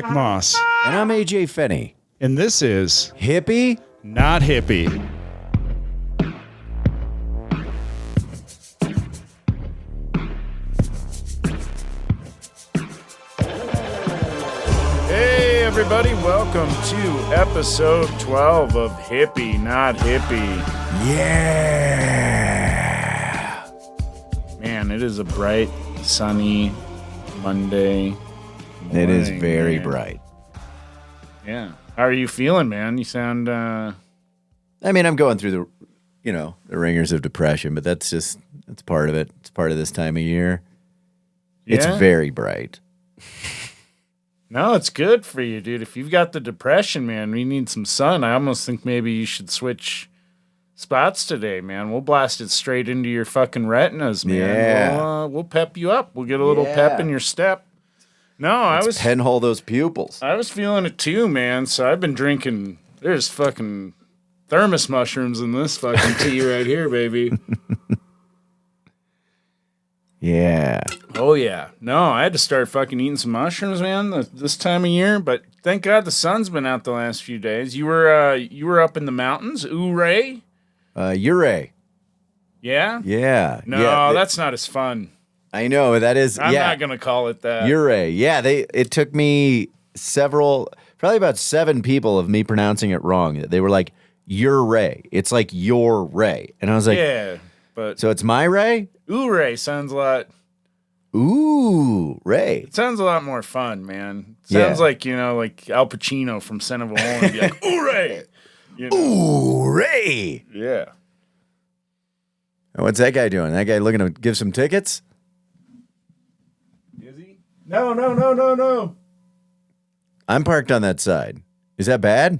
Zach Moss. And I'm AJ Fenney. And this is Hippie? Not Hippie. Hey, everybody. Welcome to episode 12 of Hippie, Not Hippie. Yeah. Man, it is a bright, sunny Monday morning. It is very bright. Yeah. How are you feeling, man? You sound, I mean, I'm going through the ringers of depression, but that's part of it. It's part of this time of year. Yeah? It's very bright. No, it's good for you, dude. If you've got the depression, man, we need some sun. I almost think maybe you should switch spots today, man. We'll blast it straight into your fucking retinas, man. Yeah. We'll pep you up. We'll get a little pep in your step. No, Let's penhole those pupils. I was feeling it too, man. So I've been drinking. There's fucking thermos mushrooms in this fucking tea right here, baby. Yeah. Oh, yeah. No, I had to start fucking eating some mushrooms, man, this time of year. But thank God the sun's been out the last few days. You were up in the mountains, Ouray? Ouray. Yeah? Yeah. No, that's not as fun. I know, that is, I'm not going to call it that. Ouray. Yeah, it took me probably about 7 people of me pronouncing it wrong. They were like, Ouray. It's like your Ray. And I was like, yeah, but. So it's my Ray? Ouray sounds a lot. Ooh, Ray. It sounds a lot more fun, man. It sounds like, like Al Pacino from Son of a Woman. Be like, Ouray. Ooh, Ray. Yeah. What's that guy doing? That guy looking to give some tickets? Is he? No. I'm parked on that side. Is that bad?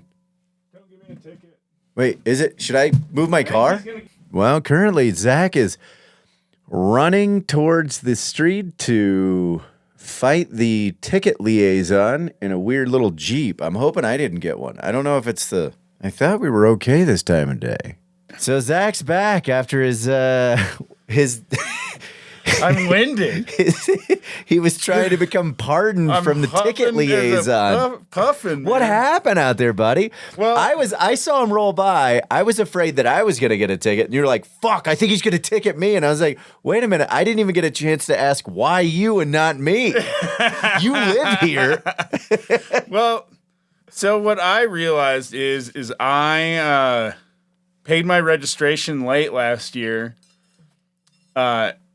Don't give me a ticket. Wait, is it? Should I move my car? Well, currently Zach is running towards the street to fight the ticket liaison in a weird little Jeep. I'm hoping I didn't get one. I don't know if it's I thought we were okay this time of day. So Zach's back after his I'm winded. He was trying to become pardoned from the ticket liaison. Puffing. What happened out there, buddy? Well, I saw him roll by. I was afraid that I was going to get a ticket. And you're like, fuck, I think he's going to ticket me. And I was like, wait a minute. I didn't even get a chance to ask why you and not me. You live here. Well, so what I realized is I paid my registration late last year.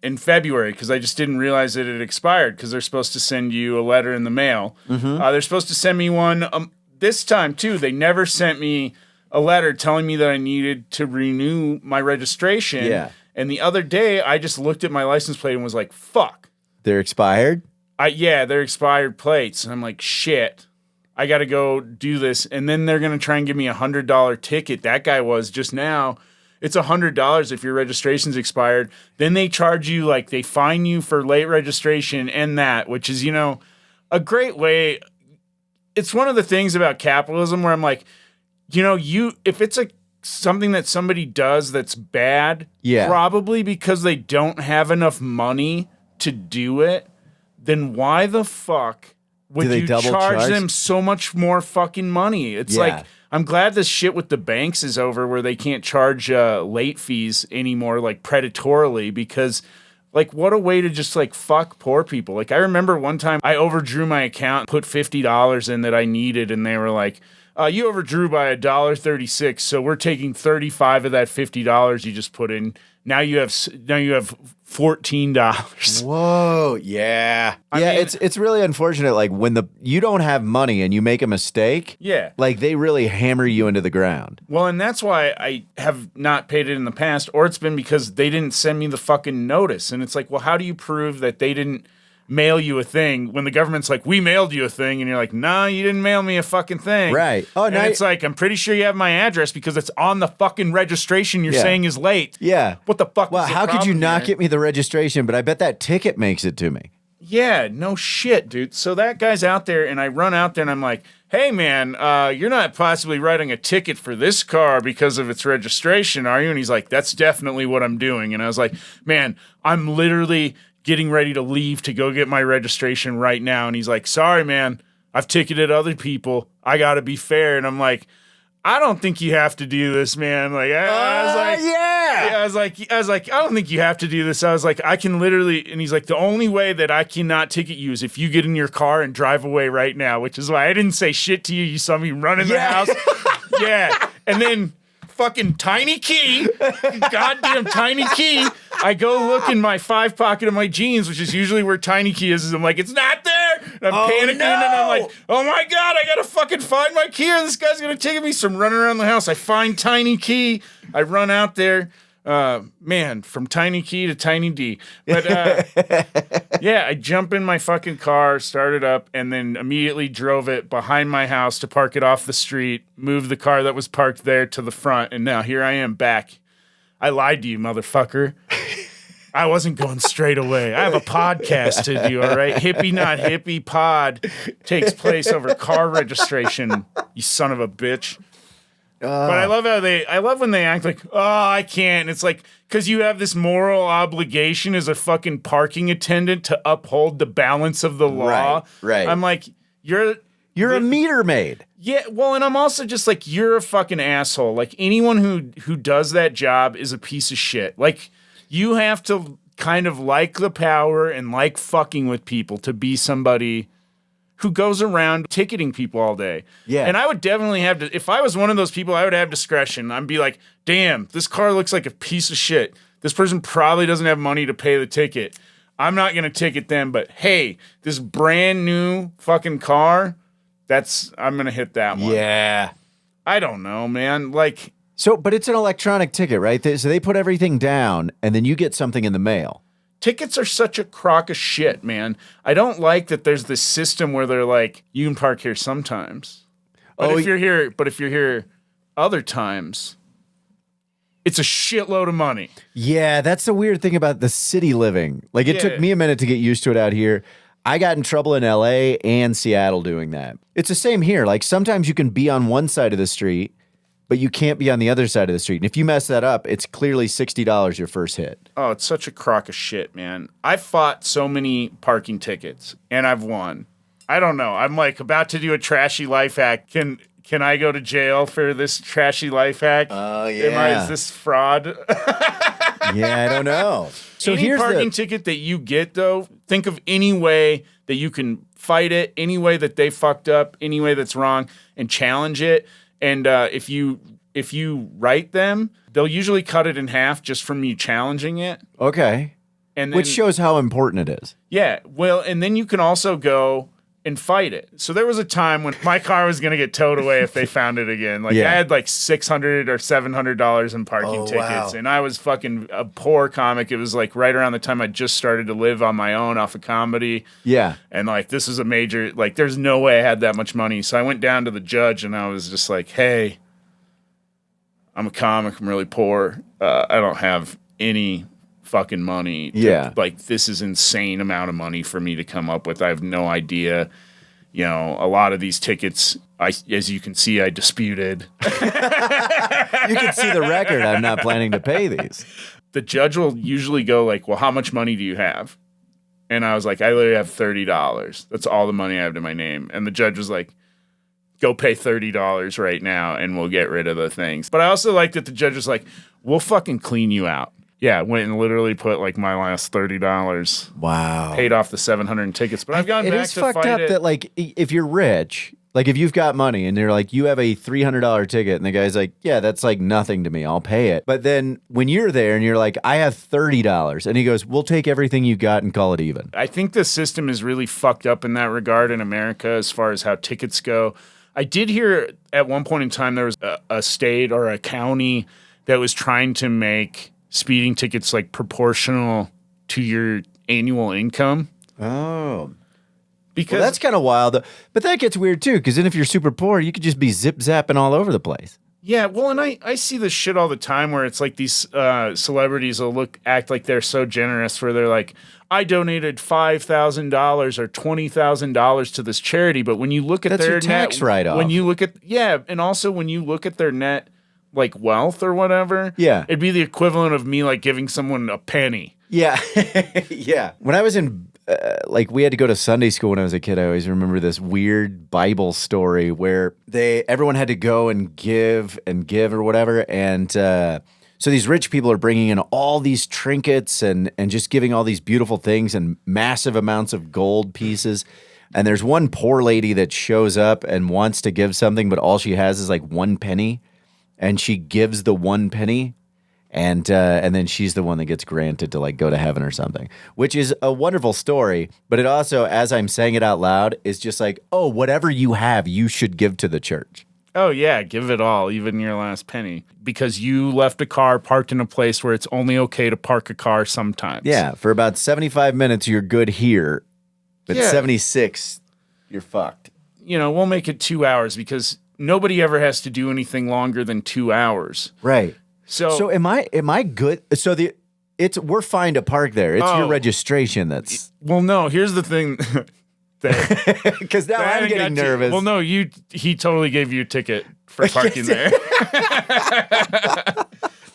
In February, because I just didn't realize that it expired, because they're supposed to send you a letter in the mail. Mm-hmm. They're supposed to send me one this time, too. They never sent me a letter telling me that I needed to renew my registration. Yeah. And the other day, I just looked at my license plate and was like, fuck. They're expired? They're expired plates. And I'm like, shit. I got to go do this. And then they're going to try and give me a $100 ticket. That guy was just now. It's $100 if your registration's expired. Then they charge you, they fine you for late registration and that, which is, a great way. It's one of the things about capitalism where I'm like, if it's something that somebody does that's bad, probably because they don't have enough money to do it, then why the fuck would you charge them so much more fucking money? It's like, I'm glad this shit with the banks is over where they can't charge late fees anymore, predatorily, because, what a way to just, fuck poor people. I remember one time I overdrew my account, put $50 in that I needed, and they were like, you overdrew by $1.36, so we're taking $35 of that $50 you just put in. Now you have $14. Whoa, yeah. I mean, it's really unfortunate, when you don't have money and you make a mistake, they really hammer you into the ground. Well, and that's why I have not paid it in the past, or it's been because they didn't send me the fucking notice. And it's like, well, how do you prove that they didn't mail you a thing when the government's like, we mailed you a thing, and you're like, nah, you didn't mail me a fucking thing. Right. Oh, and it's like, I'm pretty sure you have my address because it's on the fucking registration you're saying is late. Yeah. What the fuck? Well, how could you not get me the registration? But I bet that ticket makes it to me. Yeah, no shit, dude. So that guy's out there, and I run out there, and I'm like, hey, man, you're not possibly writing a ticket for this car because of its registration, are you? And he's like, that's definitely what I'm doing. And I was like, man, I'm literally getting ready to leave to go get my registration right now. And he's like, sorry, man, I've ticketed other people. I got to be fair. And I'm like, I don't think you have to do this, man. Like, I was like, yeah. I was like, I don't think you have to do this. I was like, I can literally, and he's like, the only way that I cannot ticket you is if you get in your car and drive away right now, which is why I didn't say shit to you. You saw me run in the house. Yeah. And then fucking tiny key, goddamn tiny key. I go look in my 5 pocket of my jeans, which is usually where tiny key is. I'm like, it's not there. And I'm panicking, and I'm like, oh my God, I gotta fucking find my key or this guy's gonna ticket me. So I'm running around the house. I find tiny key. I run out there. Man, from tiny key to tiny D. But yeah, I jump in my fucking car, start it up, and then immediately drove it behind my house to park it off the street, move the car that was parked there to the front, and now here I am back. I lied to you, motherfucker. I wasn't going straight away. I have a podcast to do, all right? Hippie Not Hippie pod takes place over car registration, you son of a bitch. But I love when they act like, oh, I can't. And it's like, because you have this moral obligation as a fucking parking attendant to uphold the balance of the law. Right. I'm like, you're a meter maid. Yeah, well, and I'm also just like, you're a fucking asshole. Like, anyone who does that job is a piece of shit. Like, you have to kind of like the power and like fucking with people to be somebody who goes around ticketing people all day. Yeah. And I would definitely have to, if I was one of those people, I would have discretion. I'd be like, damn, this car looks like a piece of shit. This person probably doesn't have money to pay the ticket. I'm not going to ticket them, but hey, this brand new fucking car, I'm going to hit that one. Yeah. I don't know, man. Like, so, but it's an electronic ticket, right? So they put everything down, and then you get something in the mail. tickets are such a crock of shit, man. I don't like that there's this system where they're like, you can park here sometimes. But if you're here other times, it's a shitload of money. Yeah, that's the weird thing about the city living. Like, it took me a minute to get used to it out here. I got in trouble in LA and Seattle doing that. It's the same here. Like, sometimes you can be on one side of the street, but you can't be on the other side of the street. And if you mess that up, it's clearly $60 your first hit. Oh, it's such a crock of shit, man. I've fought so many parking tickets, and I've won. I don't know. I'm like about to do a trashy life hack. Can I go to jail for this trashy life hack? Oh, yeah. Is this fraud? Yeah, I don't know. So any here's parking ticket that you get, though, think of any way that you can fight it, any way that they fucked up, any way that's wrong, and challenge it. And if you write them, they'll usually cut it in half just from you challenging it. Okay. And then, which shows how important it is. Yeah. Well, and then you can also go and fight it. So there was a time when my car was going to get towed away if they found it again. Like I had like $600 or $700 in parking tickets, and I was fucking a poor comic. It was like right around the time I just started to live on my own off of comedy. Yeah. And like this is a major, like there's no way I had that much money. So I went down to the judge and I was just like, hey, I'm a comic. I'm really poor. I don't have any fucking money. Like this is insane amount of money for me to come up with. I have no idea. You know, a lot of these tickets, as you can see, I disputed. You can see the record. I'm not planning to pay these. The judge will usually go like, well, how much money do you have? And I was like, I literally have $30. That's all the money I have to my name. And the judge was like, go pay $30 right now and we'll get rid of the things. But I also like that the judge was like, we'll fucking clean you out. Yeah, went and literally put like my last $30. Wow. Paid off the 700 tickets. But I've gone back to fight it. It is fucked up that like if you're rich, like if you've got money and they're like, you have a $300 ticket and the guy's like, yeah, that's like nothing to me. I'll pay it. But then when you're there and you're like, I have $30 and he goes, we'll take everything you got and call it even. I think the system is really fucked up in that regard in America as far as how tickets go. I did hear at one point in time there was a state or a county that was trying to make speeding tickets like proportional to your annual income. Oh. Because that's kind of wild. But that gets weird too, because then if you're super poor, you could just be zip-zapping all over the place. Yeah, well, and I see this shit all the time where it's like these celebrities will act like they're so generous where they're like, I donated $5,000 or $20,000 to this charity, but when you look at their tax write-off. When you look at and also when you look at their net like wealth or whatever, it'd be the equivalent of me like giving someone a penny. Yeah. Yeah. When I was in like we had to go to Sunday school when I was a kid. I always remember this weird Bible story where everyone had to go and give or whatever. And so these rich people are bringing in all these trinkets and just giving all these beautiful things and massive amounts of gold pieces. And there's one poor lady that shows up and wants to give something, but all she has is like 1 penny. And she gives the 1 penny. And then she's the one that gets granted to like go to heaven or something, which is a wonderful story. But it also, as I'm saying it out loud, is just like, oh, whatever you have, you should give to the church. Oh, yeah, give it all, even your last penny. Because you left a car parked in a place where it's only okay to park a car sometimes. Yeah, for about 75 minutes, you're good here. But 76, you're fucked. We'll make it 2 hours because nobody ever has to do anything longer than 2 hours. Right. So am I good? So we're fine to park there. It's your registration that's. Well, no. Here's the thing. Because now I'm getting nervous. Well, no. He totally gave you a ticket for parking there.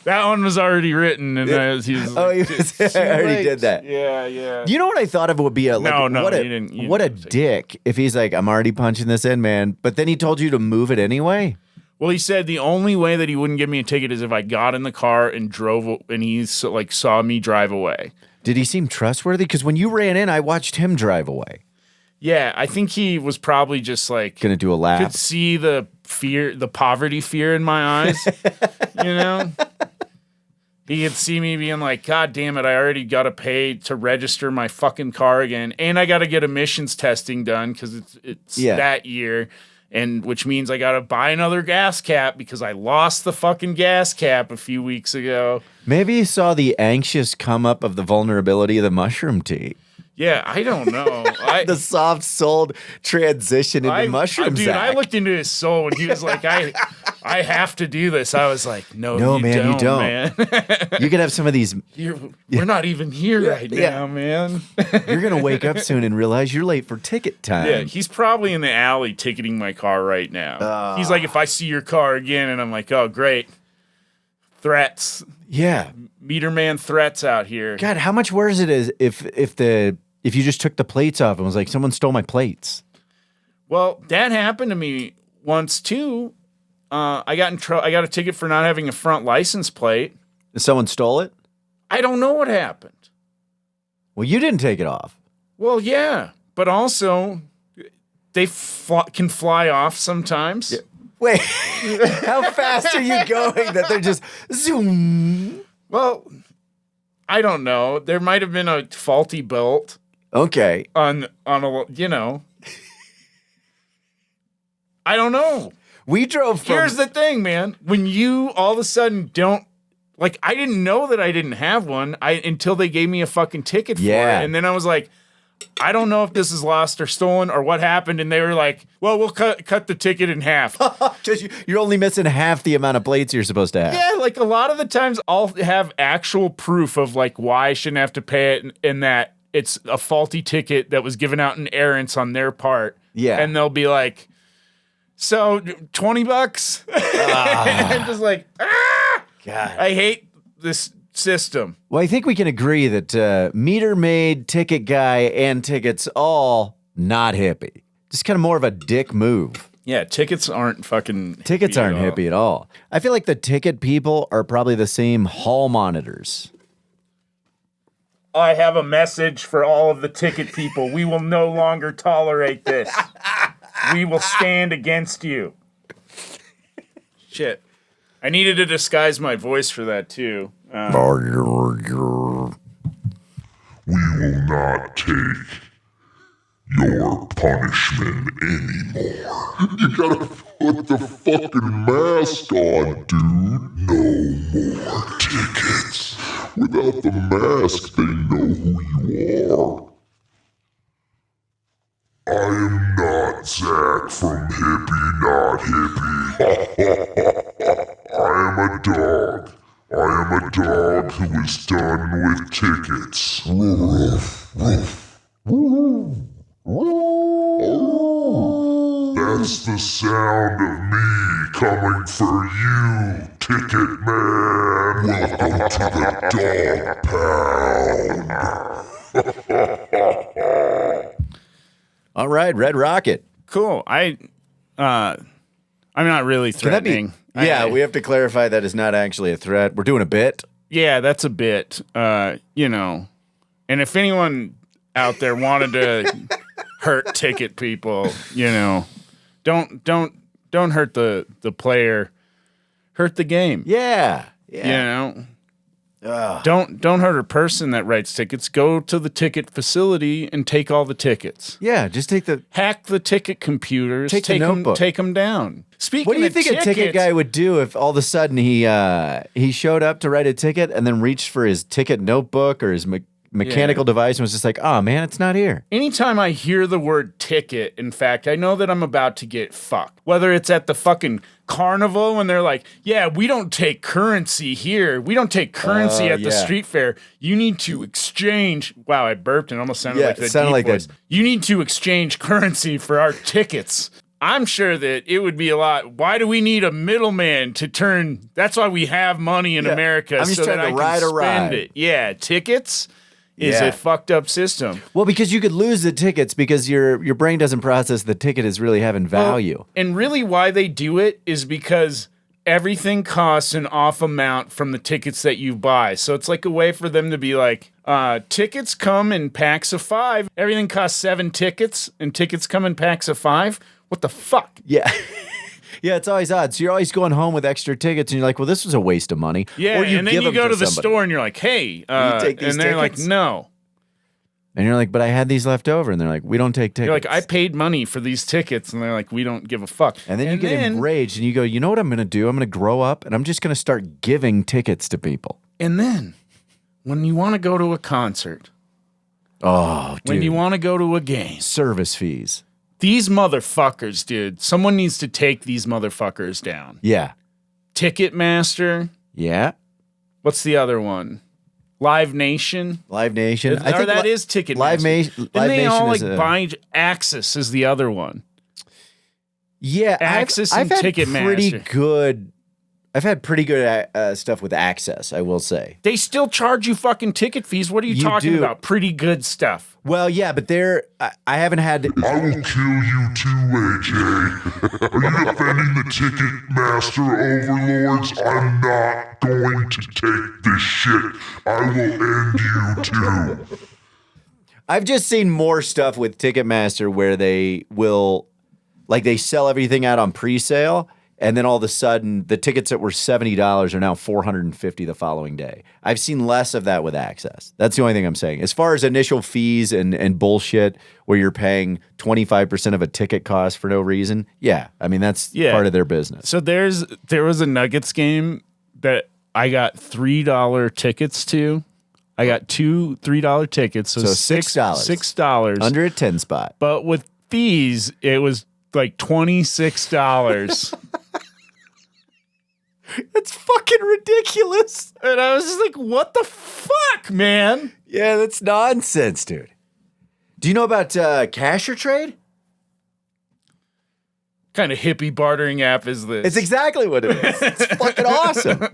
That one was already written, and he was. I already did that. Yeah, yeah. You know what I thought of would be a like, no, what a, you didn't what a dick if he's like, I'm already punching this in, man. But then he told you to move it anyway. Well, he said the only way that he wouldn't give me a ticket is if I got in the car and drove, and he like saw me drive away. Did he seem trustworthy? Because when you ran in, I watched him drive away. Yeah, I think he was probably just like gonna do a lap. Could see the fear, the poverty fear in my eyes. He could see me being like, God damn it, I already got to pay to register my fucking car again, and I got to get emissions testing done because it's that year. And which means I got to buy another gas cap because I lost the fucking gas cap a few weeks ago. Maybe you saw the anxious come up of the vulnerability of the mushroom tea. Yeah, I don't know. The soft-souled transition into mushroom Dude, Zach. I looked into his soul and he was like, I have to do this. I was like, no, you don't. Man. You can have some of these. We're not even here right now, man. You're going to wake up soon and realize you're late for ticket time. Yeah, he's probably in the alley ticketing my car right now. He's like, if I see your car again, and I'm like, oh, great. Threats. Yeah. Meter man threats out here. God, how much worse it is if you just took the plates off and was like, someone stole my plates. Well, that happened to me once too. I got a ticket for not having a front license plate. Someone stole it? I don't know what happened. Well, you didn't take it off. Well, yeah, but also they can fly off sometimes. Yeah. Wait, how fast are you going that they're just zoom? Well, I don't know. There might have been a faulty belt. Okay. On I don't know. We drove from... Here's the thing, man. When you all of a sudden don't... Like, I didn't know that I didn't have one until they gave me a fucking ticket for it. And then I was like, I don't know if this is lost or stolen or what happened. And they were like, well, we'll cut the ticket in half. Because you're only missing half the amount of plates you're supposed to have. Yeah, like a lot of the times I'll have actual proof of like why I shouldn't have to pay it and that it's a faulty ticket that was given out in errance on their part. Yeah. And they'll be like, so $20? And I'm just like, God. I hate this system. Well, I think we can agree that meter maid, ticket guy, and tickets all not hippie. Just kind of more of a dick move. Yeah, tickets aren't fucking Tickets aren't hippie at all. I feel like the ticket people are probably the same hall monitors. I have a message for all of the ticket people. We will no longer tolerate this. We will stand against you. Shit. I needed to disguise my voice for that, too. We will not take your punishment anymore. You gotta put the fucking mask on, dude. No more tickets. Without the mask, they know who you are. I am not Zach from Hippie Not Hippie. I am a dog. I am a dog who is done with tickets. That's the sound of me coming for you, Ticket Man. Welcome to the Dog Pound. All right, Red Rocket. Cool. I'm not really threatening. Yeah, we have to clarify that is not actually a threat. We're doing a bit. Yeah, that's a bit. You know, and if anyone out there wanted to hurt ticket people, you know, don't hurt the player. Hurt the game. Yeah. You know. Don't hurt a person that writes tickets. Go to the ticket facility and take all the tickets. Yeah, just hack the ticket computers. Take the notebook. Take them down. Speaking what do you of think tickets, a ticket guy would do if all of a sudden he showed up to write a ticket and then reached for his ticket notebook or his mechanical device and was just like, oh man, it's not here. Anytime I hear the word ticket, in fact, I know that I'm about to get fucked. Whether it's at the fucking carnival when they're like, yeah, we don't take currency here. We don't take currency at the street fair. You need to exchange. Wow, I burped and almost sounded like the deep voice. You need to exchange currency for our tickets. I'm sure that it would be a lot. Why do we need a middleman to turn? That's why we have money in America. I'm just so trying that to I ride can a ride. spend it. Yeah, tickets is a fucked up system. Well, because you could lose the tickets because your brain doesn't process the ticket as really having value. Well, and really why they do it is because everything costs an off amount from the tickets that you buy. So it's like a way for them to be like, tickets come in packs of 5. Everything costs 7 tickets and tickets come in packs of 5. What the fuck? Yeah. Yeah, it's always odd. So you're always going home with extra tickets, and you're like, well, this was a waste of money. Yeah, or and then you go to the store, and you're like, hey, you take these and they're tickets? like, no. And you're like, but I had these left over. And they're like, we don't take tickets. You're like, I paid money for these tickets, and they're like, we don't give a fuck. And then you get enraged, and you go, you know what I'm going to do? I'm going to grow up, and I'm just going to start giving tickets to people. And then, when you want to go to a concert, oh, dude. when you want to go to a game, service fees. These motherfuckers, dude. Someone needs to take these motherfuckers down. Yeah. Ticketmaster. Yeah. What's the other one? Live Nation. Live Nation. I think that is Ticketmaster. Live Nation. And they all like buy Access is the other one. Yeah, Access and Ticketmaster. I've had pretty good stuff with Access, I will say. They still charge you fucking ticket fees. What are you talking about? Pretty good stuff. Well, yeah, but I haven't had... I will kill you too, AJ. Are you defending the Ticketmaster overlords? I'm not going to take this shit. I will end you too. I've just seen more stuff with Ticketmaster where they will... Like, they sell everything out on pre-sale, and then all of a sudden, the tickets that were $70 are now $450 the following day. I've seen less of that with Access. That's the only thing I'm saying. As far as initial fees and bullshit where you're paying 25% of a ticket cost for no reason, yeah. I mean, that's part of their business. So there was a Nuggets game that I got $3 tickets to. I got two $3 tickets. So $6. $6. Under a 10 spot. But with fees, it was like $26. That's fucking ridiculous. And I was just like, what the fuck, man? Yeah, that's nonsense, dude. Do you know about Cash or Trade? Kind of hippie bartering app is this? It's exactly what it is. It's fucking awesome.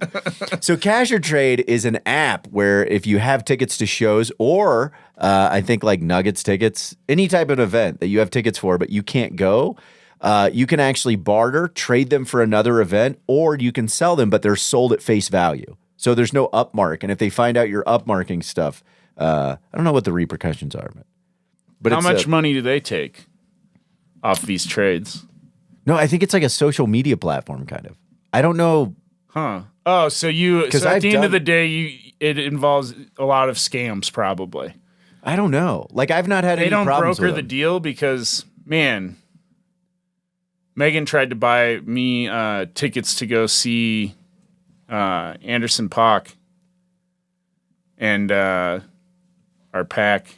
So Cash or Trade is an app where if you have tickets to shows or I think like Nuggets tickets, any type of event that you have tickets for but you can't go, you can actually barter, trade them for another event, or you can sell them, but they're sold at face value. So there's no upmark. And if they find out you're upmarking stuff, I don't know what the repercussions are. But how much money do they take off these trades? No, I think it's like a social media platform kind of. I don't know. Huh. Oh, so at the end of the day, it involves a lot of scams probably. I don't know. Like I've not had any problems with them. They don't broker the deal because, man, Megan tried to buy me tickets to go see Anderson .Paak and our pack.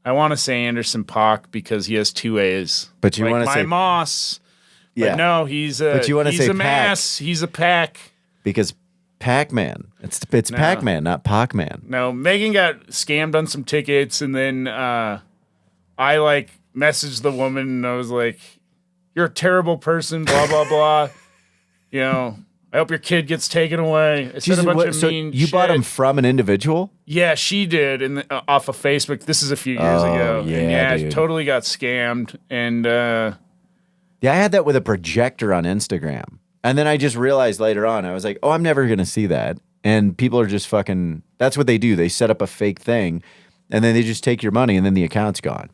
I want to say Anderson .Paak because he has 2 A's. But you like want to say Moss. Yeah. But no, he's a mass. He's a pack. Because Pac-Man. It's Pac-Man, not Pac-Man. No, Megan got scammed on some tickets, and then I like messaged the woman, and I was like, "You're a terrible person." Blah blah blah. You know, I hope your kid gets taken away. It said a bunch of mean you shit. bought them from an individual? Yeah, she did, off of Facebook. This is a few years ago. Yeah, and dude. totally got scammed. And Yeah, I had that with a projector on Instagram. And then I just realized later on, I was like, oh, I'm never going to see that. And people are just fucking, that's what they do. They set up a fake thing, and then they just take your money, and then the account's gone.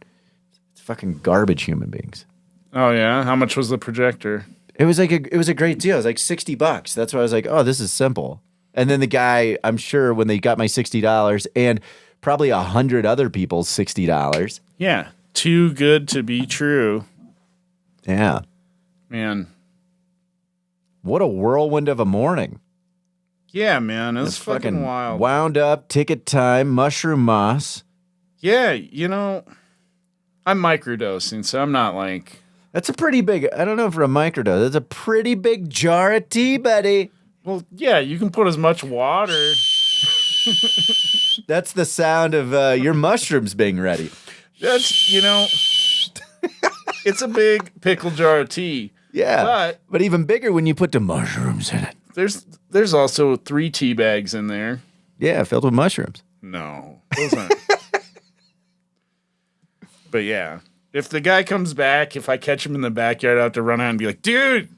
It's fucking garbage human beings. oh yeah, how much was the projector? It was a great deal. It was like $60. That's why I was like, oh, this is simple. And then the guy, I'm sure when they got my $60 and probably 100 other people's $60. Yeah, too good to be true. Yeah. Man. What a whirlwind of a morning. Yeah, man, it was fucking wild. Wound up, ticket time, mushroom moss. Yeah, I'm microdosing, so I'm not like... That's a pretty big, I don't know for a microdose, that's a pretty big jar of tea, buddy. Well, yeah, you can put as much water. That's the sound of your mushrooms being ready. That's, it's a big pickle jar of tea. Yeah, but even bigger when you put the mushrooms in it. There's also 3 tea bags in there. Yeah, filled with mushrooms. No, those aren't. But yeah, if the guy comes back, if I catch him in the backyard, I have to run out and be like, dude,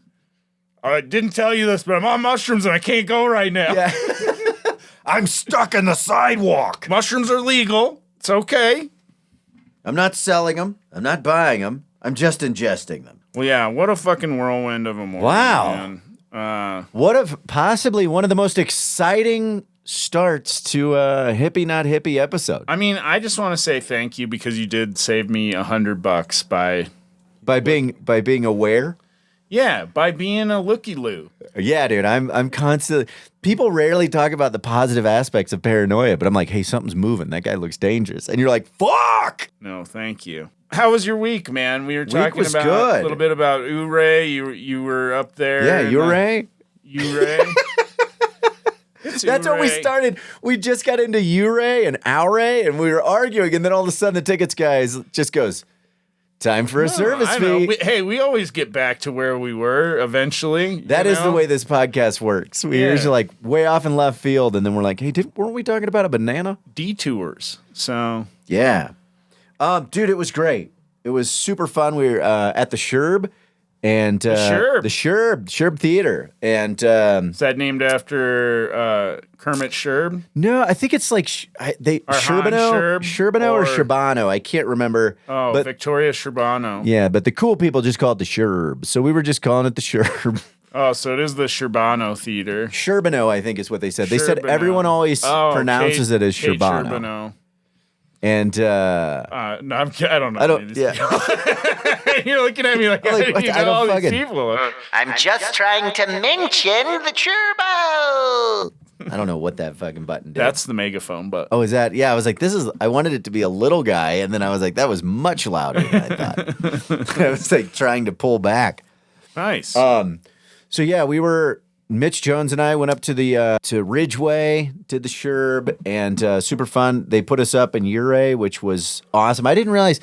I didn't tell you this, but I'm on mushrooms and I can't go right now. Yeah. I'm stuck in the sidewalk. Mushrooms are legal. It's okay. I'm not selling them. I'm not buying them. I'm just ingesting them. Well, yeah, what a fucking whirlwind of a morning. Wow. Man. What if possibly one of the most exciting starts to a hippie not hippie episode? I mean, I just want to say thank you because you did save me $100 by being aware. Yeah, by being a looky-loo. Yeah, dude, I'm constantly. People rarely talk about the positive aspects of paranoia, but I'm like, hey, something's moving. That guy looks dangerous, and you're like, fuck. No, thank you. How was your week, man? We were talking about good. A little bit about Ouray. You were up there. Yeah, Ouray. Ouray. That's what we started. We just got into Ouray and Ouray, and we were arguing, and then all of a sudden the tickets guy just goes, time for a service fee. We always get back to where we were eventually. That is the way this podcast works. We're usually like way off in left field, and then we're like, hey, weren't we talking about a banana? Detours. So. Yeah. Dude, it was great. It was super fun. We were at the Sherb. And the Sherb Theater, and is that named after Kermit Sherb? No, I think it's like Sherbino or Sherbano. I can't remember. Oh, but Victoria Sherbano. Yeah, but the cool people just called it the Sherb, so we were just calling it the Sherb. Oh, so it is the Sherbano Theater. Sherbino, I think is what they said. They said everyone always pronounces it as Sherbano. And no, I don't know. I don't. Yeah. You're looking at me like I know all these people. I'm just trying to mention the turbo. I don't know what that fucking button did. That's the megaphone button. Oh, is that? Yeah, I was like, I wanted it to be a little guy, and then I was like, that was much louder than I thought. I was like trying to pull back. Nice. So yeah, Mitch Jones and I went up to the to Ridgeway, did the Sherb, and super fun. They put us up in Ouray, which was awesome. I didn't realize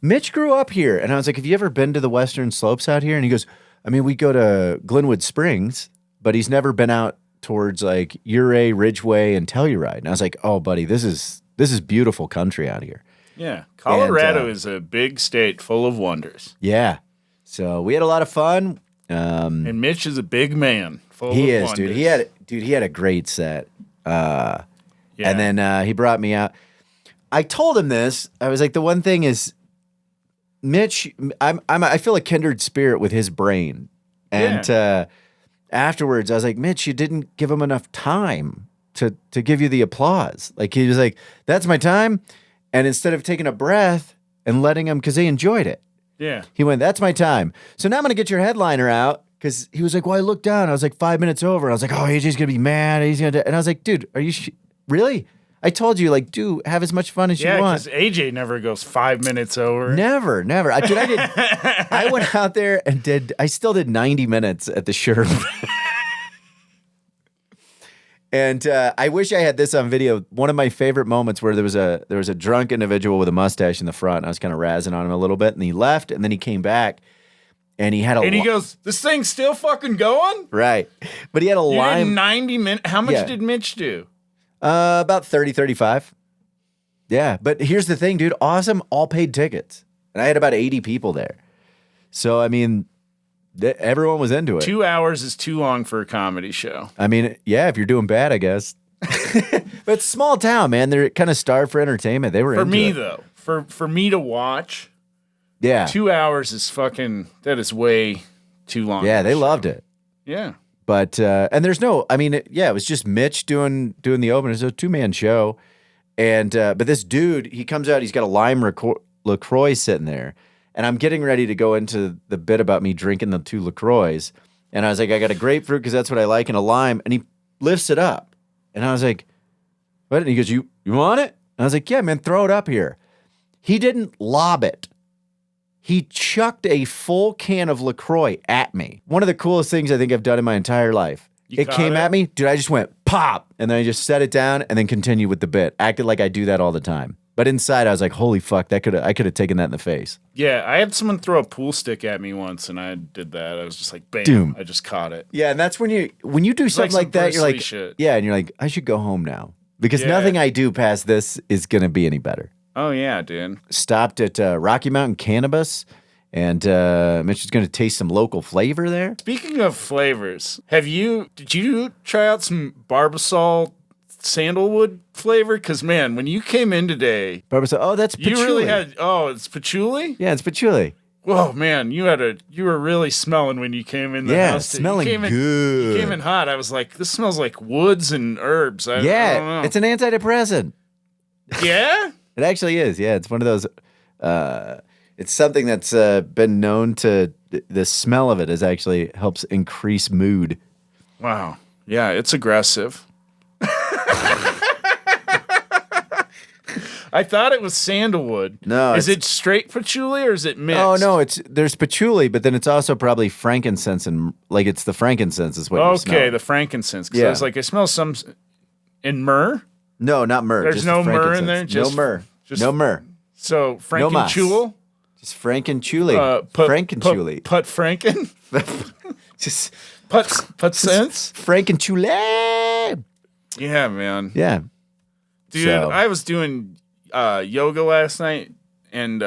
Mitch grew up here, and I was like, "Have you ever been to the Western Slopes out here?" And he goes, "I mean, we go to Glenwood Springs, but he's never been out towards like Ouray, Ridgeway, and Telluride." And I was like, "Oh, buddy, this is beautiful country out here." Yeah, Colorado is a big state full of wonders. Yeah, so we had a lot of fun. And Mitch is a big man. He is, dude. He had a great set. And then he brought me out. I told him this. I was like, the one thing is, Mitch, I feel a kindred spirit with his brain. And afterwards, I was like, Mitch, you didn't give him enough time to give you the applause. Like, he was like, that's my time. And instead of taking a breath and letting him, because they enjoyed it. Yeah. He went, that's my time. So now I'm going to get your headliner out. Because he was like, well, I looked down. I was like 5 minutes over. And I was like, oh, AJ's going to be mad. And I was like, dude, are you really? I told you, like, dude, have as much fun as you want. Yeah, because AJ never goes 5 minutes over. Never. I went out there and I still did 90 minutes at the Sherb. And I wish I had this on video. One of my favorite moments where there was a drunk individual with a mustache in the front. And I was kind of razzing on him a little bit. And he left. And then he came back. and he had a And he goes, "This thing's still fucking going?" right, but he had a You did lime 90 minutes. How much Yeah. did Mitch do? about 30, 35. Yeah, but here's the thing, dude. Awesome, all paid tickets, and I had about 80 people there. So I mean, everyone was into it. 2 hours is too long for a comedy show. I mean, yeah, if you're doing bad, I guess. But it's small town, man. They're kind of starved for entertainment. They were For into me it. though, for me to watch, Yeah, 2 hours is fucking. That is way too long. yeah, for they a show. loved it. Yeah. But and there's no, I mean, it was just Mitch doing the opener. It's a 2-man show, and but this dude, he comes out, he's got a lime LaCroix sitting there, and I'm getting ready to go into the bit about me drinking the 2 LaCroix, and I was like, I got a grapefruit because that's what I like, and a lime, and he lifts it up, and I was like, what? And he goes, you want it? And I was like, yeah, man, throw it up here. He didn't lob it. He chucked a full can of LaCroix at me. One of the coolest things I think I've done in my entire life. You It caught came it? at me, dude. I just went pop, and then I just set it down and then continued with the bit. Acted like I do that all the time. But inside, I was like, holy fuck, I could have taken that in the face. Yeah, I had someone throw a pool stick at me once, and I did that. I was just like, bam, Doom. I just caught it. Yeah, and that's when you do something like like that, some you're Bruce Lee like, shit. yeah, and you're like, I should go home now because Yeah. nothing I do past this is gonna be any better. Oh yeah, dude. Stopped at Rocky Mountain Cannabis, and Mitch is gonna taste some local flavor there. Speaking of flavors, did you try out some Barbasol sandalwood flavor? Because man, when you came in today, Barbasol. Oh, that's patchouli. you really had. Oh, it's patchouli. Yeah, it's patchouli. Whoa, man, you were really smelling when you came in the Yeah, house. smelling you came in, good. You came in hot. I was like, this smells like woods and herbs. I don't know. Yeah, it's an antidepressant. Yeah. It actually is. Yeah, it's one of those. It's something that's been known to. The smell of it is actually helps increase mood. Wow. Yeah, it's aggressive. I thought it was sandalwood. No, is it's- it straight patchouli or is it mixed? Oh no, there's patchouli, but then it's also probably frankincense and like it's the frankincense is what you smell. Okay, the frankincense. Because I Yeah. was like, I smell some in myrrh. No, not myrrh. There's just no the myrrh in frankincense. there? No myrrh. just- No myrrh. So frankenchule. Just frankenchuli. Frankenchuli. Put franken. Just Put sense. frankenchuli. Yeah, man. Yeah. Dude, So- I was doing yoga last night, and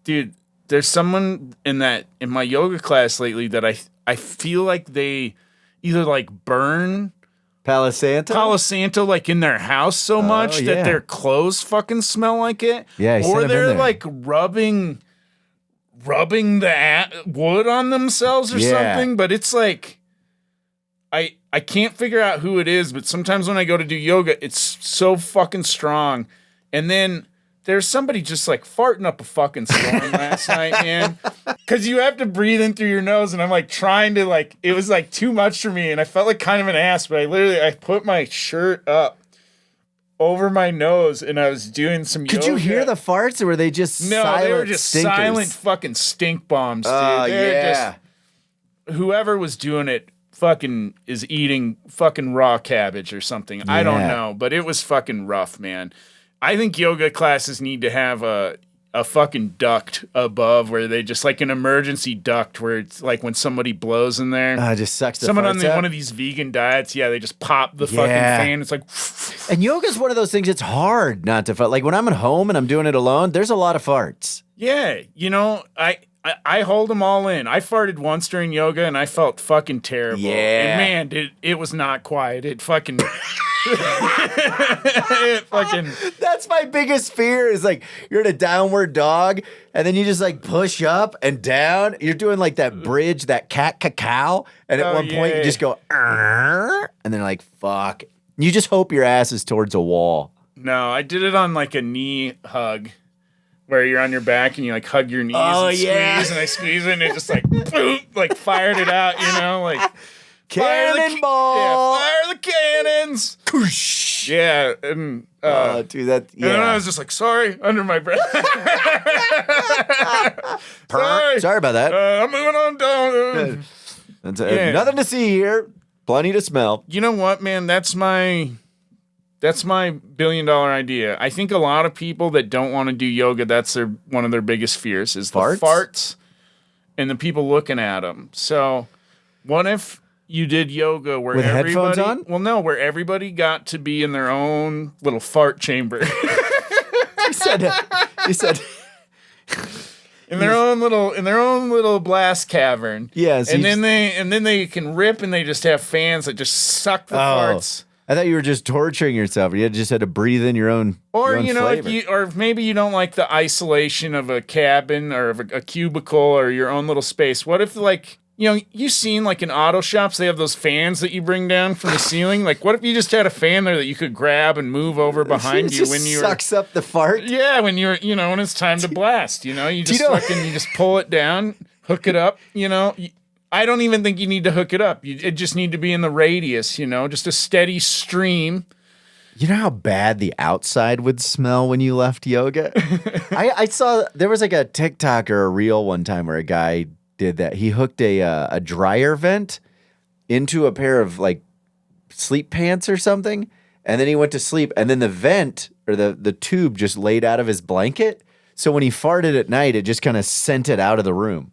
dude, there's someone in my yoga class lately that I feel like they either like burn Palo Santo? Palo Santo like in their house so much yeah. that their clothes fucking smell like it. Yeah, he sent or him in they're there. like rubbing the wood on themselves or Yeah. something. But it's like I can't figure out who it is. But sometimes when I go to do yoga, it's so fucking strong. And then there's somebody just like farting up a fucking storm last night, man. Because you have to breathe in through your nose, and I'm like trying to like, it was like too much for me, and I felt like kind of an ass. But I put my shirt up over my nose, and I was doing some. Could you hear the farts, or were they just No, silent they were just stinkers? silent fucking stink bombs, dude. Oh, They're yeah. just whoever was doing it fucking is eating fucking raw cabbage or something. I don't Yeah. know, but it was fucking rough, man. I think yoga classes need to have a fucking duct above where they just like an emergency duct where it's like when somebody blows in there. It just sucks the Someone on farts out. one of these vegan diets, yeah, they just pop the fucking Yeah. fan. It's like, And yoga's one of those things, it's hard not to fart. Like when I'm at home and I'm doing it alone, there's a lot of farts. yeah, you know, I hold them all in. I farted once during yoga and I felt fucking terrible. Yeah. And man, it was not quiet. It fucking. it fucking. That's my biggest fear is like you're in a downward dog and then you just like push up and down. You're doing like that bridge, that cat cacao. And at Oh, one point you yeah. just go, "Arr," and then like, fuck. You just hope your ass is towards a wall. No, I did it on like a knee hug. Where you're on your back and you like hug your knees Oh, and yeah. squeeze, and I squeeze it and it just like boom, like fired it out, you know, like fire the Cannonball! yeah, fire the cannons. Yeah, and Oh, dude, that, and then I yeah. was just like, sorry, under my breath. Sorry about that. I'm moving on down. That's, yeah. Nothing to see here. Plenty to smell. You know what, man? That's my $1 billion idea. I think a lot of people that don't want to do yoga, that's one of their biggest fears is Farts? the farts. and the people looking at them. So what if you did yoga where With headphones everybody, on? well, no, where everybody got to be in their own little fart chamber. You said in their own little blast cavern. Yeah, so and then they can rip, and they just have fans that just suck the farts. I thought you were just torturing yourself. You just had to breathe in your own Or your own flavor. or maybe you don't like the isolation of a cabin or of a cubicle or your own little space. What if you've seen like in auto shops they have those fans that you bring down from the ceiling? Like what if you just had a fan there that you could grab and move over behind you when you sucks up the fart? Yeah, when you're when it's time to blast, you just pull it down, hook it up, I don't even think you need to hook it up. It just need to be in the radius, just a steady stream. You know how bad the outside would smell when you left yoga? I saw there was like a TikTok or a reel one time where a guy did that. He hooked a dryer vent into a pair of like sleep pants or something, and then he went to sleep, and then the vent or the tube just laid out of his blanket. So when he farted at night, it just kind of sent it out of the room.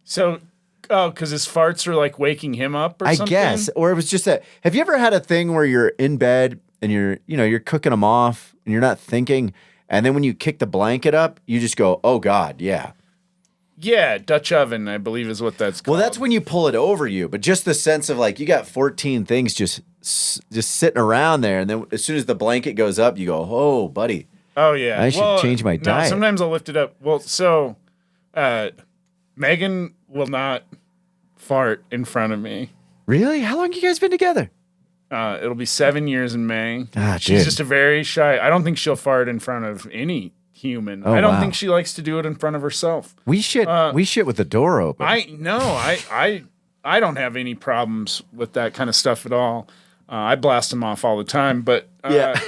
So... Oh, because his farts were like waking him up or something? I guess. Or it was just that. Have you ever had a thing where you're in bed and you're cooking them off and you're not thinking, and then when you kick the blanket up, you just go, oh God, yeah. Yeah, Dutch oven, I believe is what that's called. Well, that's when you pull it over you, but just the sense of like you got 14 things just sitting around there, and then as soon as the blanket goes up, you go, oh, buddy. Oh, yeah. I should change my diet. No, sometimes I'll lift it up. Well, so Megan will not fart in front of me. Really? How long have you guys been together? It'll be 7 years in May. dude. She's just a very shy. I don't think she'll fart in front of any human. I don't think she likes to do it in front of herself. We shit with the door open. I don't have any problems with that kind of stuff at all. I blast them off all the time, but yeah.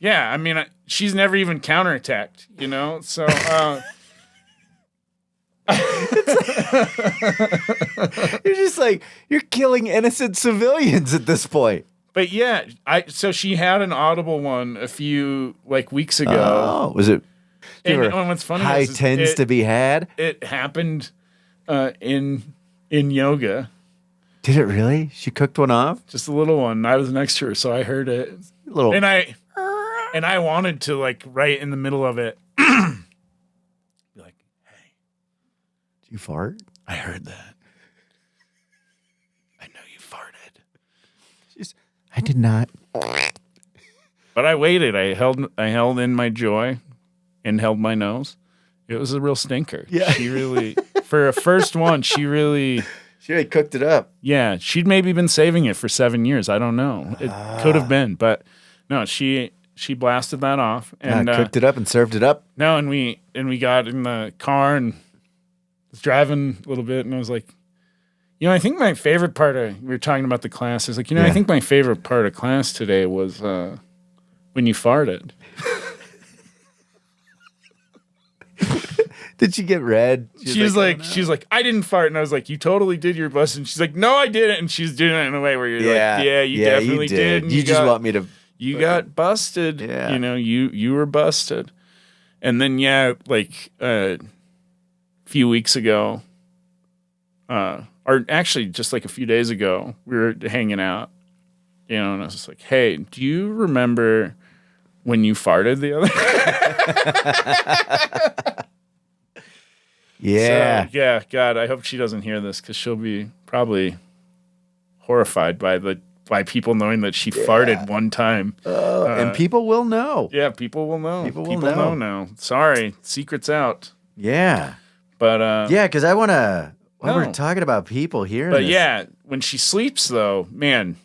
I mean, she's never even counterattacked, So. You're just like, you're killing innocent civilians at this point. But yeah, so she had an audible one a few weeks ago. Oh, was it? And what's funny high tends to be had. It happened in yoga. Did it really? She cooked one off? Just a little one. I was next to her, so I heard it. And I wanted to right in the middle of it. Be like, hey, did you fart? I heard that. I know you farted. I did not. But I waited. I held in my joy and held my nose. It was a real stinker. Yeah. She really, for a first one, she really cooked it up. Yeah. She'd maybe been saving it for 7 years. I don't know. It could have been, but no, she blasted that off and cooked it up and served it up. No, and we got in the car and was driving a little bit, and I was like, I think my favorite part we were talking about the class. I was like, I think my favorite part of class today was when you farted. Did she get red? She's like, I didn't fart, and I was like, you totally did your bust, and she's like, no, I didn't, and she's doing it in a way where you're like, yeah, you definitely did. And you just want me to. You got busted. Yeah. You were busted, and then a few weeks ago, or actually just a few days ago, we were hanging out, and I was just like, hey, do you remember when you farted the other Yeah. So, yeah, God, I hope she doesn't hear this because she'll be probably horrified by people knowing that she farted one time. And people will know. Yeah, people will know. People will know now. Sorry, secret's out. Yeah. But yeah, because I want to. Well, we're talking about people here. But yeah, when she sleeps though, man,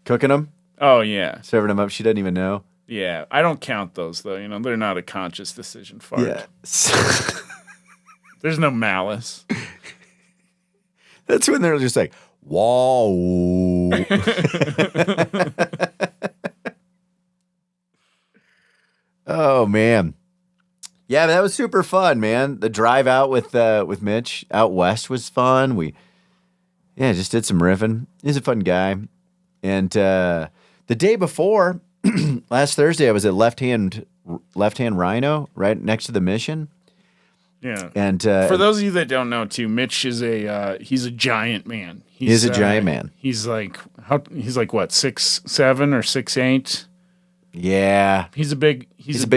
cooking them. Oh yeah, serving them up. She doesn't even know. Yeah, I don't count those though. They're not a conscious decision fart. Yeah. There's no malice. That's when they're just like, wow. Oh man. Yeah, that was super fun, man. The drive out with Mitch out west was fun. We just did some riffing. He's a fun guy. And the day before, last Thursday, I was at Left Hand Rhino right next to the Mission. Yeah. And for those of you that don't know, too, Mitch is he's a giant man. He's a giant man. He's like what, 6'7" or 6'8"? Yeah. He's a big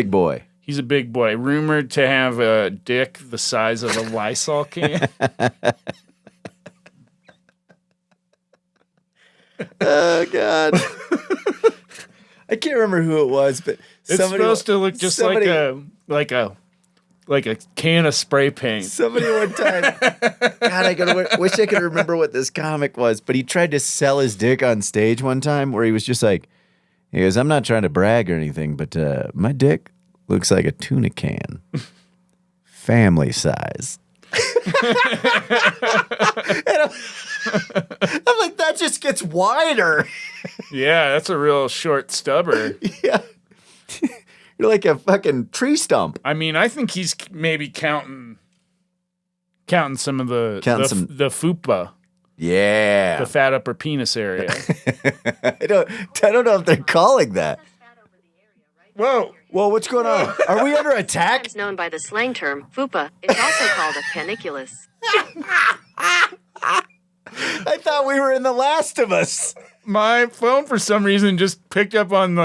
boy. He's a big boy. Rumored to have a dick the size of a Lysol can. Oh God. I can't remember who it was, but It's supposed to look just like a can of spray paint. Somebody one time, God, wish I could remember what this comic was, but he tried to sell his dick on stage one time where he was just like, he goes, I'm not trying to brag or anything, but my dick looks like a tuna can. Family size. I'm like, that just gets wider. Yeah, that's a real short stubber. Yeah. You're like a fucking tree stump. I mean, I think he's maybe counting some of the FUPA. Yeah. The fat upper penis area. I don't know if they're calling that. Whoa, what's going on? Are we under attack? It's known by the slang term FUPA. It's also called a paniculus. I thought we were in The Last of Us. My phone, for some reason, just picked up on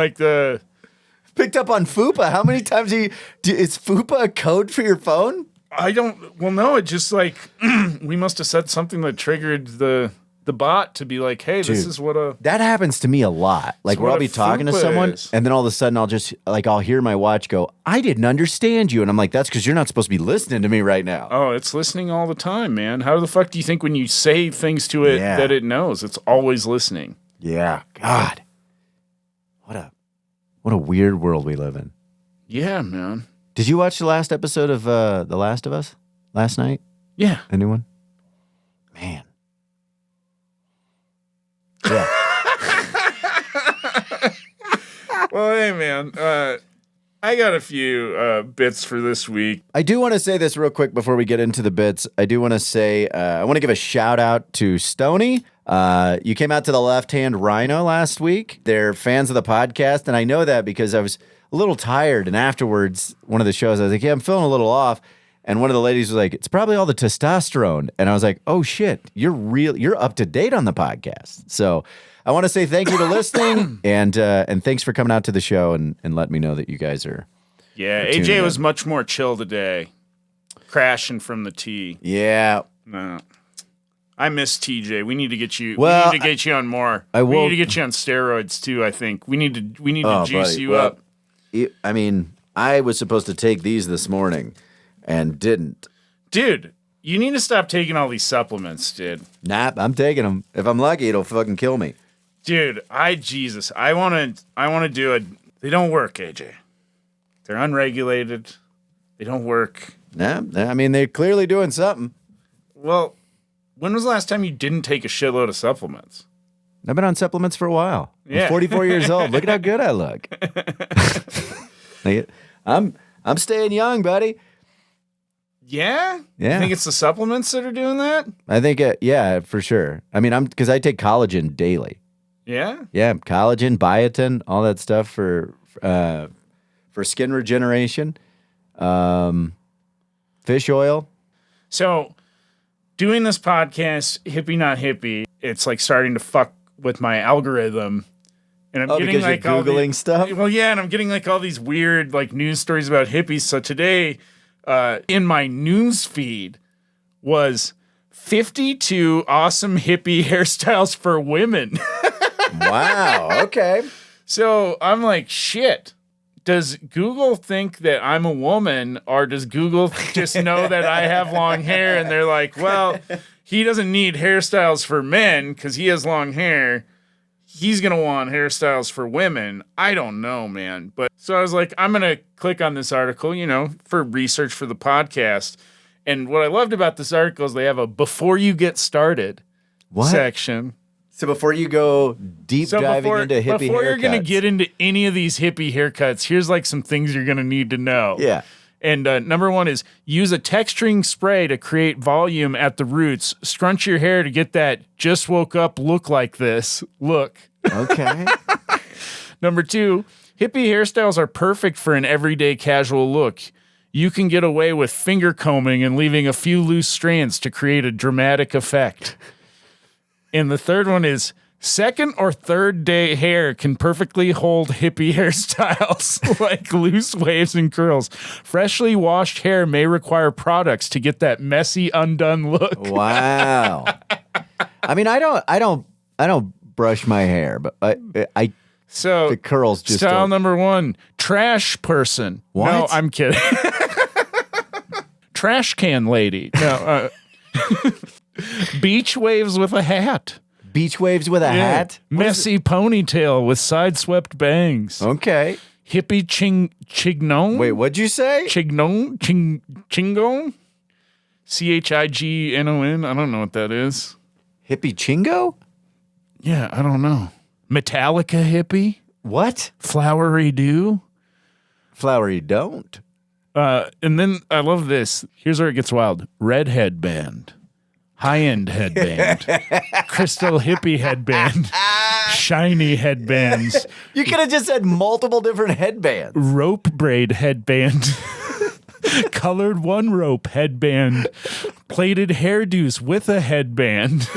Picked up on FUPA. How many times is FUPA a code for your phone? No, it just we must have said something that triggered the bot to be like, hey, this is what that happens to me a lot. Like where I'll be talking to someone and then all of a sudden I'll hear my watch go, I didn't understand you. And I'm like, that's because you're not supposed to be listening to me right now. Oh, it's listening all the time, man. How the fuck do you think when you say things to it that it knows? It's always listening. Yeah. God. What a weird world we live in. Yeah, man. Did you watch the last episode of The Last of Us last night? Yeah. Anyone? Man. Yeah. Well, hey, man. I got a few bits for this week. I do want to say this real quick before we get into the bits. I do want to say, I want to give a shout out to Stoney. You came out to the Left Hand Rhino last week. They're fans of the podcast, and I know that because I was a little tired, and afterwards, one of the shows, I was like, yeah, I'm feeling a little off. And one of the ladies was like, it's probably all the testosterone. And I was like, oh shit, you're up to date on the podcast. So I want to say thank you to listening and thanks for coming out to the show and letting me know that you guys are. Yeah, AJ was much more chill today. Crashing from the tee. Yeah. No. I miss TJ. We need to get you. Well, we need to get you on more. We need to get you on steroids too. I think we need to juice you up. I mean, I was supposed to take these this morning and didn't. Dude, you need to stop taking all these supplements, dude. Nah, I'm taking them. If I'm lucky, it'll fucking kill me. Dude, I want to do it. They don't work, AJ. They're unregulated. They don't work. Nah, I mean, they're clearly doing something. Well, when was the last time you didn't take a shitload of supplements? I've been on supplements for a while. Yeah. I'm 44 years old. Look at how good I look. I'm staying young, buddy. Yeah? Yeah. You think it's the supplements that are doing that? I think, yeah, for sure. I mean, because I take collagen daily. Yeah? Yeah, collagen, biotin, all that stuff for skin regeneration. Fish oil. So, doing this podcast, Hippie Not Hippie, it's like starting to fuck with my algorithm. And I'm getting because like you're Googling stuff? Well, yeah, and I'm getting like all these weird like news stories about hippies. So today, in my news feed was 52 awesome hippie hairstyles for women. Wow, okay. So I'm like, shit. Does Google think that I'm a woman, or does Google just know that I have long hair and they're like, well, he doesn't need hairstyles for men because he has long hair. He's going to want hairstyles for women. I don't know, man. But so I was like, I'm going to click on this article, for research for the podcast. And what I loved about this article is they have a before you get started section. So before you go deep diving into hippie before you're going to haircuts. get into any of these hippie haircuts, here's like some things you're going to need to know. Yeah. And number one is use a texturing spray to create volume at the roots. Scrunch your hair to get that just woke up look like this look. Okay. Number two, hippie hairstyles are perfect for an everyday casual look. You can get away with finger combing and leaving a few loose strands to create a dramatic effect. And the third one is second or third day hair can perfectly hold hippie hairstyles like loose waves and curls. Freshly washed hair may require products to get that messy, undone look. Wow. I mean, I don't brush my hair, but I So the curls just style don't. number 1, trash person. What? No, I'm kidding. Trash can lady. No, beach waves with a hat. Beach waves with a hat? Messy ponytail with side-swept bangs. Okay. Hippie chignon. Wait, what'd you say? Chignon? Chingon? Chignon? I don't know what that is. Hippie chingo? Yeah, I don't know. Metallica hippie? What? Flowery dew? Flowery don't. And then I love this. Here's where it gets wild. Red headband. High-end headband. Crystal hippie headband. Shiny headbands. You could have just said multiple different headbands. Rope braid headband. Colored one rope headband. Plated hairdos with a headband.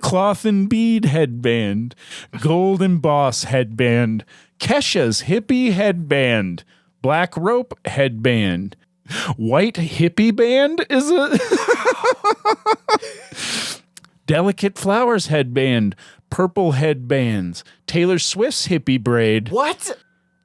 Cloth and bead headband. Gold emboss headband. Kesha's hippie headband. Black rope headband. White hippie band is a delicate flowers headband. Purple headbands. Taylor Swift's hippie braid. What?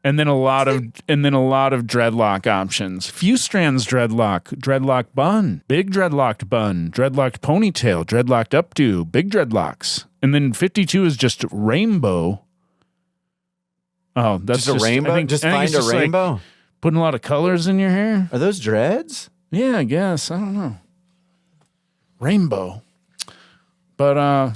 And then a lot of dreadlock options. Few strands dreadlock bun, big dreadlocked bun, dreadlocked ponytail, dreadlocked updo, big dreadlocks. And then 52 is just rainbow. Oh, that's Just a rainbow? I think Find it's a like rainbow? putting a lot of colors in your hair. Are those dreads? Yeah, I guess. I don't know. Rainbow. But I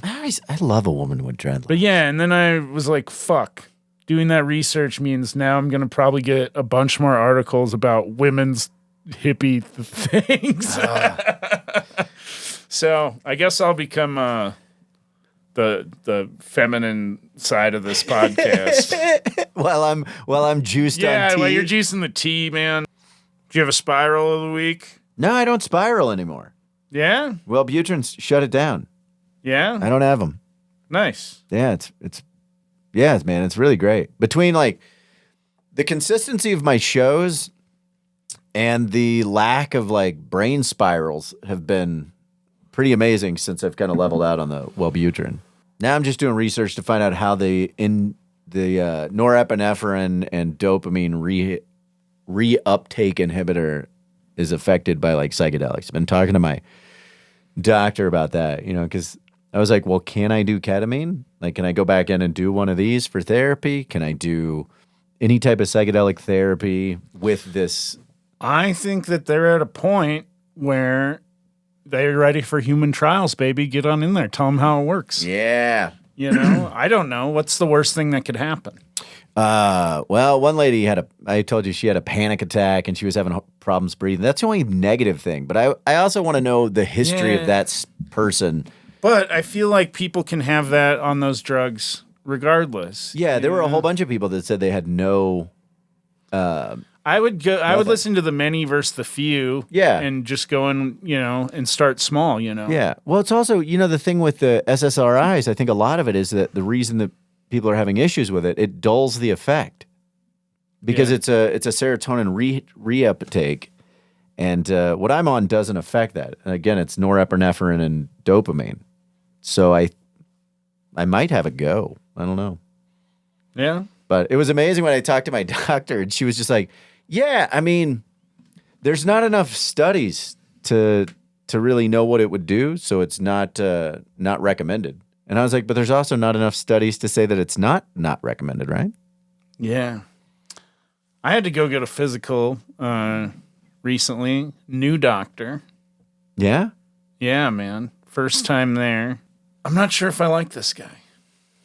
love a woman with dreadlocks. But yeah, and then I was like, fuck. Doing that research means now I'm going to probably get a bunch more articles about women's hippie things. So I guess I'll become the feminine side of this podcast. while I'm juiced on Yeah, tea. well, you're juicing the tea, man. Do you have a spiral of the week? No, I don't spiral anymore. Yeah? Wellbutrin's shut it down. Yeah? I don't have them. Nice. Yeah, man, it's really great. Between like the consistency of my shows and the lack of like brain spirals have been pretty amazing since I've kind of leveled out on the Wellbutrin. Now I'm just doing research to find out how the norepinephrine and dopamine reuptake inhibitor is affected by like psychedelics. I've been talking to my doctor about that, because I was like, well, can I do ketamine? Like, can I go back in and do one of these for therapy? Can I do any type of psychedelic therapy with this? I think that they're at a point where they're ready for human trials, baby. Get on in there. Tell them how it works. Yeah. I don't know. What's the worst thing that could happen? Well, one lady I told you she had a panic attack and she was having problems breathing. That's the only negative thing. But I also want to know the history of that person. But I feel like people can have that on those drugs regardless. Yeah, there were a whole bunch of people that said they had no. I would listen to the many versus the few. Yeah. And just go and start small, Yeah. Well, it's also, the thing with the SSRIs, I think a lot of it is that the reason that people are having issues with it dulls the effect. Because it's a serotonin reuptake. And what I'm on doesn't affect that. And again, it's norepinephrine and dopamine. So I might have a go. I don't know. Yeah. But it was amazing when I talked to my doctor and she was just like, yeah, I mean, there's not enough studies to really know what it would do. So it's not recommended. And I was like, but there's also not enough studies to say that it's not recommended, right? Yeah. I had to go get a physical recently. New doctor. Yeah? Yeah, man. First time there. I'm not sure if I like this guy.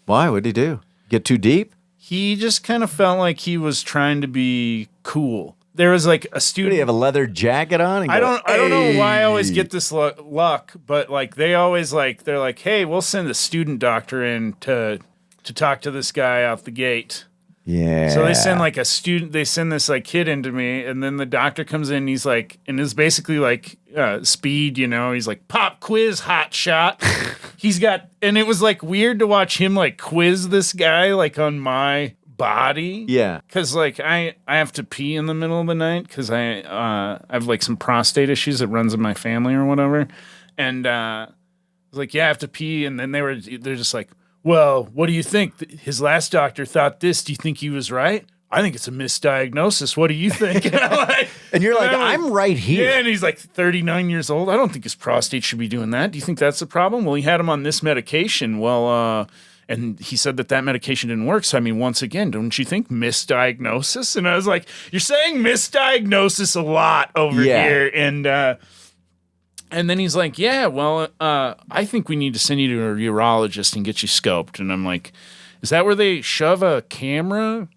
Why? What did he do? Get too deep? He just kind of felt like he was trying to be cool. There was like a student. Do you have a leather jacket on? And I don't know why I always get this luck, but like they always they're like, hey, we'll send a student doctor in to talk to this guy out the gate. Yeah. So they send like they send this like kid into me, and then the doctor comes in, and he's like, and it's basically like speed, he's like, pop quiz, hot shot. And it was like weird to watch him like quiz this guy like on my body. Yeah. Cause like I have to pee in the middle of the night because I have like some prostate issues that runs in my family or whatever. And I was like, yeah, I have to pee. And then they're just like, well, what do you think? His last doctor thought this. Do you think he was right? I think it's a misdiagnosis. What do you think? And you're like, I'm right here. Yeah, and he's like 39 years old. I don't think his prostate should be doing that. Do you think that's the problem? Well, he had him on this medication. Well, and he said that medication didn't work. So, I mean, once again, don't you think misdiagnosis? And I was like, you're saying misdiagnosis a lot over here. And then he's like, yeah, well, I think we need to send you to a urologist and get you scoped. And I'm like, is that where they shove a camera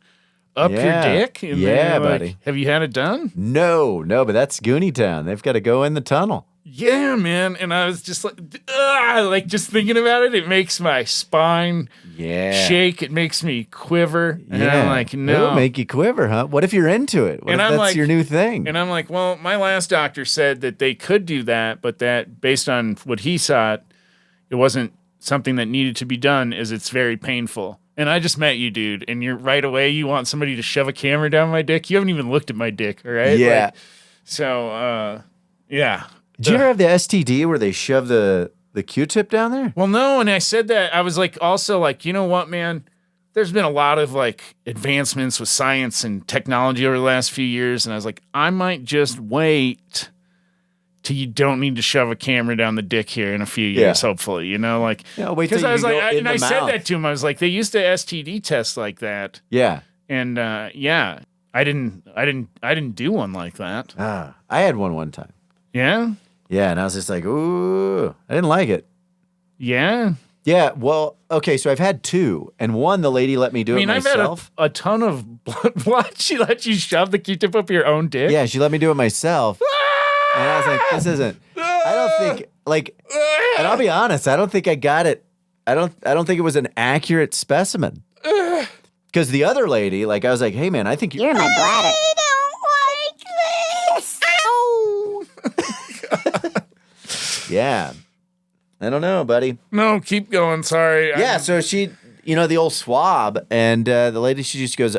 up your dick? And yeah, buddy. Have you had it done? No, but that's Goonie Town. They've got to go in the tunnel. Yeah, man. And I was just like just thinking about it, it makes my spine shake. It makes me quiver. And I'm like, no. It'll make you quiver, huh? What if you're into it? What if that's your new thing? And I'm like, well, my last doctor said that they could do that, but that based on what he saw, it wasn't something that needed to be done, as it's very painful. And I just met you, dude, and you're right away, you want somebody to shove a camera down my dick? You haven't even looked at my dick, all right? Yeah. Yeah. Did you ever have the STD where they shove the Q-tip down there? Well, no, and I said that. I was like, also like, you know what, man? There's been a lot of like advancements with science and technology over the last few years, and I was like, I might just wait till you don't need to shove a camera down the dick here in a few years, hopefully, wait till because I was like, I mouth. said that to him. I was like, they used to STD test like that. Yeah. And I didn't do one like that. I had one time. Yeah. Yeah, and I was just like, ooh, I didn't like it. Yeah. Yeah, well, okay, so I've had two, and one, the lady let me do it myself. I've had a ton of blood. What? She let you shove the Q-tip up your own dick? Yeah, she let me do it myself. And I was like, this isn't, I don't think, like, and I'll be honest, I don't think I got it. I don't think it was an accurate specimen. Because the other lady, like, I was like, hey, man, I think You're my bladder. Yeah. I don't know, buddy. No, keep going. Sorry. Yeah, so she, the old swab, and the lady, she just goes,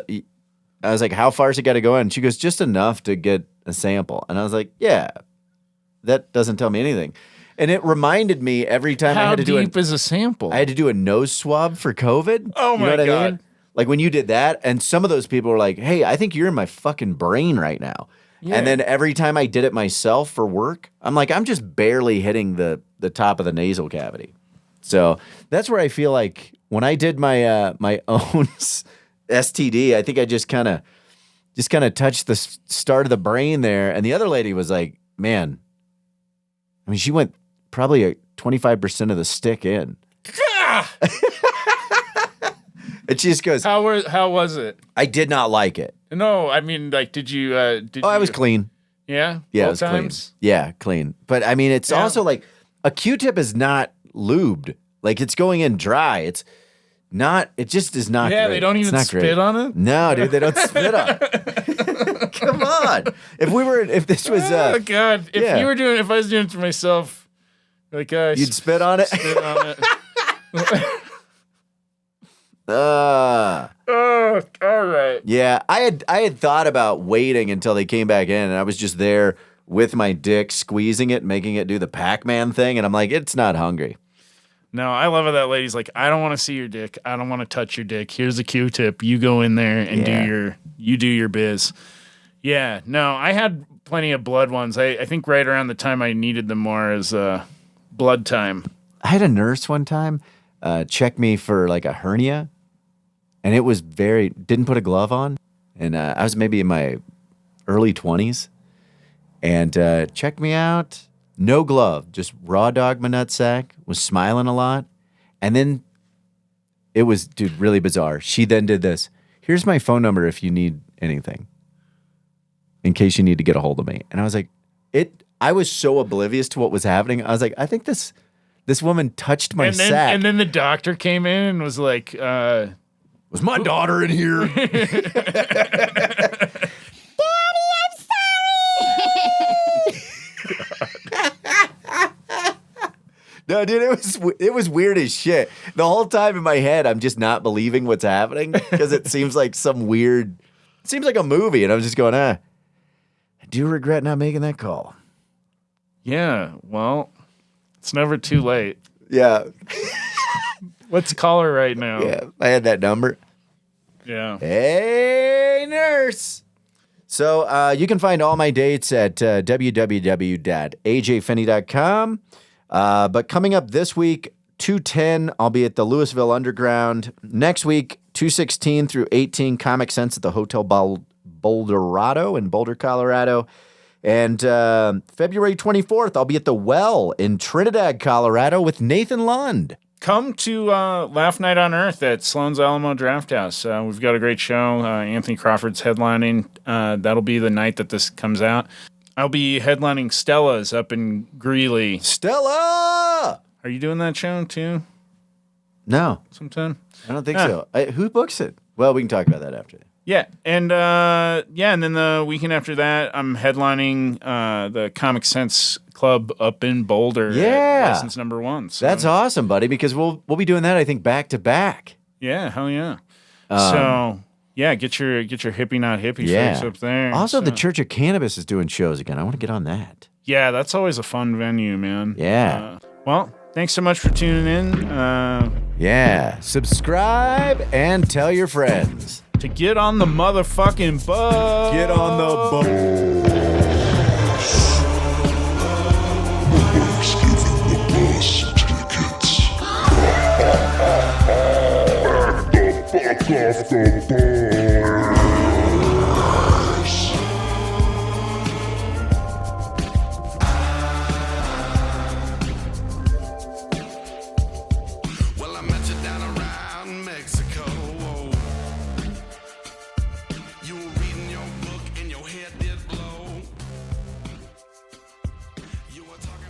I was like, how far's it got to go in? She goes, just enough to get a sample. And I was like, yeah, that doesn't tell me anything. And it reminded me every time I had to do How deep is a sample? I had to do a nose swab for COVID. Oh, my God. God. I mean? Like when you did that, and some of those people were like, hey, I think you're in my fucking brain right now. Yeah. And then every time I did it myself for work, I'm like, I'm just barely hitting the top of the nasal cavity. So that's where I feel like when I did my my own STD, I think I just kind of touched the start of the brain there. And the other lady was like, man, I mean, she went probably 25% of the stick in. And she just goes, how was it? I did not like it. No, I mean, like, did you? I was clean. Yeah? Yeah, Both it was times? clean. Yeah, clean. But I mean, it's also like a Q-tip is not lubed. Like it's going in dry. It's not, it just is not Yeah, great. they don't even spit on it? No, dude, they don't spit on it. Come on. If this was, oh, God. If I was doing it to myself, like, you'd spit on it? Spit on it. Oh, all right. Yeah, I had thought about waiting until they came back in, and I was just there with my dick, squeezing it, making it do the Pac-Man thing, and I'm like, it's not hungry. No, I love how that lady's like, I don't want to see your dick. I don't want to touch your dick. Here's a Q-tip. You go in there and do your biz. Yeah, no, I had plenty of blood ones. I think right around the time I needed them more is blood time. I had a nurse one time check me for like a hernia. And it was didn't put a glove on. And I was maybe in my early 20s. And checked me out. No glove, just raw dog my nutsack. Was smiling a lot. And then it was, dude, really bizarre. She then did this. Here's my phone number if you need anything. In case you need to get a hold of me. And I was like, I was so oblivious to what was happening. I was like, I think this woman touched my sack. And then the doctor came in and was like, Was my daughter in here? No, dude, it was weird as shit. The whole time in my head, I'm just not believing what's happening because it seems like it seems like a movie, and I'm just going, I do regret not making that call. Yeah, well, it's never too late. Yeah. Let's call her right now. Yeah, I had that number. Yeah. Hey, nurse. So you can find all my dates at www.ajfinney.com. But coming up this week, 2/10, I'll be at the Louisville Underground. Next week, 2/16 through 18, Comic Sense at the Hotel Boulderado in Boulder, Colorado. And February 24th, I'll be at the Well in Trinidad, Colorado with Nathan Lund. Come to Laugh Night on Earth at Sloan's Alamo Draft House. We've got a great show. Anthony Crawford's headlining. That'll be the night that this comes out. I'll be headlining Stella's up in Greeley. Stella! Are you doing that show too? No, Sometime? I don't think so. Who books it? Well, we can talk about that after. Yeah, and and then the weekend after that, I'm headlining the Comic Sense Club up in Boulder. Yeah, at license number 1. So. That's awesome, buddy. Because we'll be doing that, I think, back to back. Yeah, hell yeah. So yeah, get your hippie not hippie fix up there. Also, the Church of Cannabis is doing shows again. I want to get on that. Yeah, that's always a fun venue, man. Yeah. Well, thanks so much for tuning in. Yeah, subscribe and tell your friends. To get on the motherfucking bus. Get on the bus. Nobody's giving the bus tickets. Back the fuck off the bars. Well, I met you down around Mexico. You were reading your book and your head did blow. You were talking